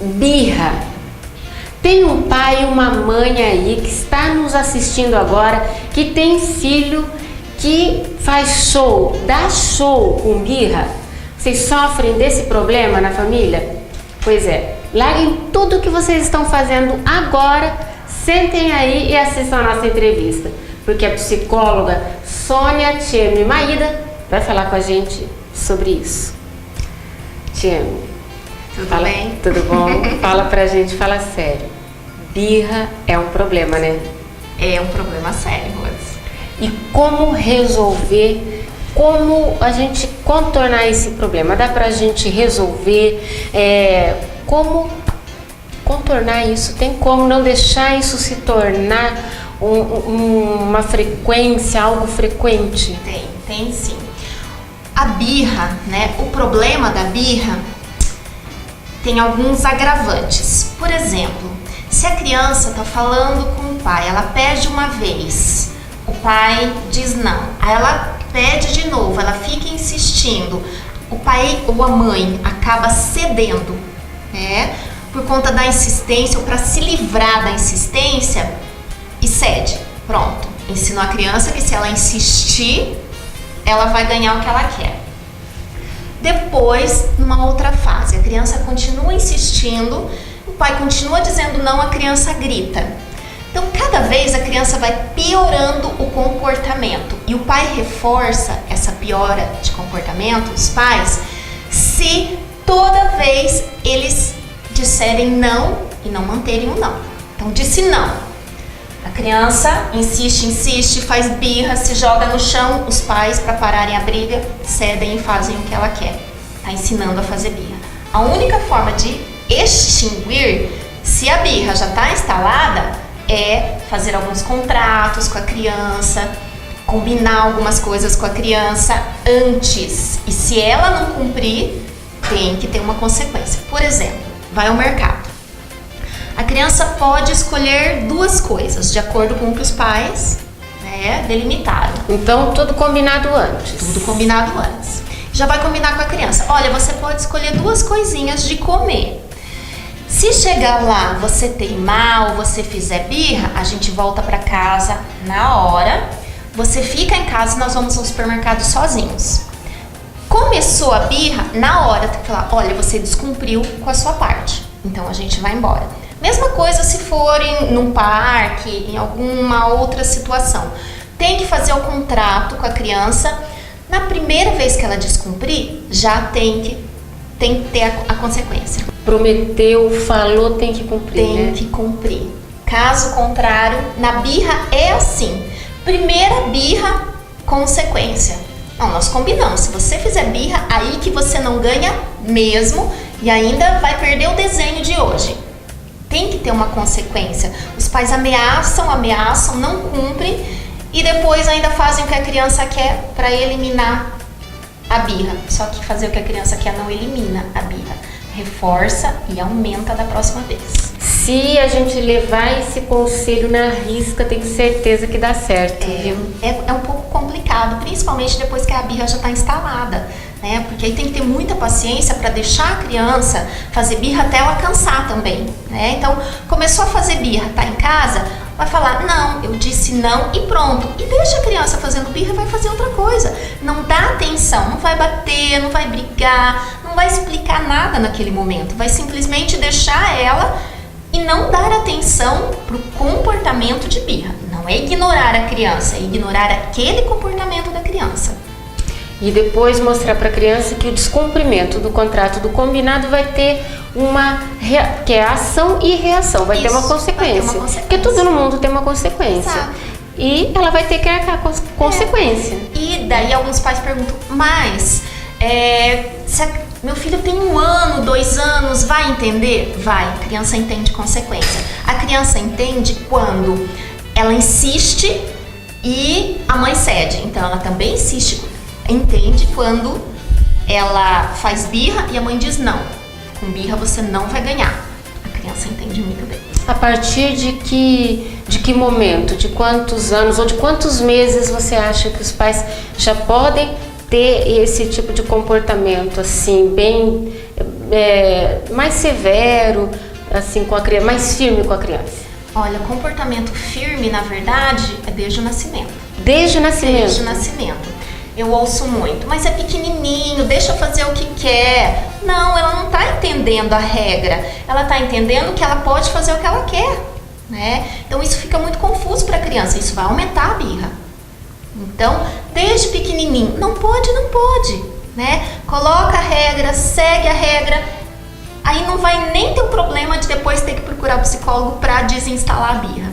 birra. Tem um pai e uma mãe aí que está nos assistindo agora, que tem filho que faz show, dá show com birra. Vocês sofrem desse problema na família? Pois é, larguem tudo que vocês estão fazendo agora, sentem aí e assistam a nossa entrevista, porque a psicóloga Sônia Tcheme Maída vai falar com a gente sobre isso. Tcheme, tudo bem? Tudo bom? Fala pra gente, fala sério. Birra é um problema, né? É um problema sério, Rose. E como resolver, como a gente contornar esse problema? Dá pra gente resolver? Como contornar isso? Tem como não deixar isso se tornar uma frequência, algo frequente? Tem sim. A birra, né? O problema da birra tem alguns agravantes. Por exemplo, se a criança está falando com o pai, ela pede uma vez, o pai diz não, aí ela pede de novo, ela fica insistindo, o pai ou a mãe acaba cedendo, né? Por conta da insistência ou para se livrar da insistência e cede. Pronto, ensinou a criança que se ela insistir, ela vai ganhar o que ela quer. Depois, numa outra fase, a criança continua insistindo, o pai continua dizendo não, a criança grita. Então, cada vez a criança vai piorando o comportamento e o pai reforça essa piora de comportamento, os pais, se toda vez eles disserem não e não manterem o não. Então, disse não. A criança insiste, faz birra, se joga no chão, os pais, para pararem a briga, cedem e fazem o que ela quer. Está ensinando a fazer birra. A única forma de extinguir, se a birra já está instalada, é fazer alguns contratos com a criança, combinar algumas coisas com a criança antes. E se ela não cumprir, tem que ter uma consequência. Por exemplo, vai ao mercado. A criança pode escolher duas coisas, de acordo com o que os pais, né, delimitaram. Então, tudo combinado antes. Tudo combinado antes. Já vai combinar com a criança. Olha, você pode escolher duas coisinhas de comer. Se chegar lá, você teimar ou você fizer birra, a gente volta para casa na hora. Você fica em casa e nós vamos ao supermercado sozinhos. Começou a birra, na hora tem que falar, olha, você descumpriu com a sua parte. Então, a gente vai embora. Mesma coisa se forem num parque, em alguma outra situação. Tem que fazer o contrato com a criança. Na primeira vez que ela descumprir, já tem que ter a consequência. Prometeu, falou, tem que cumprir, Tem que cumprir. Caso contrário, na birra é assim. Primeira birra, consequência. Não, nós combinamos. Se você fizer birra, aí que você não ganha mesmo e ainda vai perder o desenho de hoje. Tem que ter uma consequência. Os pais ameaçam, não cumprem e depois ainda fazem o que a criança quer para eliminar a birra. Só que fazer o que a criança quer não elimina a birra. Reforça e aumenta da próxima vez. Se a gente levar esse conselho na risca, tem certeza que dá certo, viu? É um pouco complicado, principalmente depois que a birra já está instalada, né? Porque aí tem que ter muita paciência para deixar a criança fazer birra até ela cansar também, né? Então, começou a fazer birra, tá em casa, vai falar, não, eu disse não e pronto. E deixa a criança fazendo birra e vai fazer outra coisa. Não dá atenção, não vai bater, não vai brigar, não vai explicar nada naquele momento. Vai simplesmente deixar ela e não dar atenção para o comportamento de birra. Não é ignorar a criança, é ignorar aquele comportamento da criança. E depois mostrar para a criança que o descumprimento do contrato, do combinado, vai ter que é ação e reação, vai ter uma consequência. Porque tudo no mundo tem uma consequência. Exato. E ela vai ter que arcar com a consequência. E daí alguns pais perguntam, mas meu filho tem 1 ano, 2 anos, vai entender? Vai, a criança entende consequência. A criança entende quando ela insiste e a mãe cede. Então ela também insiste, entende quando ela faz birra e a mãe diz não. Com birra você não vai ganhar. A criança entende muito bem. A partir de que momento, de quantos anos ou de quantos meses você acha que os pais já podem ter esse tipo de comportamento assim, bem mais severo, assim, com a criança, mais firme com a criança? Olha, comportamento firme, na verdade, é desde o nascimento. Desde o nascimento? Desde o nascimento. Eu ouço muito, mas é pequenininho, deixa fazer o que quer. Não, ela não está entendendo a regra. Ela está entendendo que ela pode fazer o que ela quer, né? Então isso fica muito confuso para a criança. Isso vai aumentar a birra. Então, desde pequenininho, não pode, né? Coloca a regra, segue a regra. Aí não vai nem ter o problema de depois ter que procurar o psicólogo para desinstalar a birra.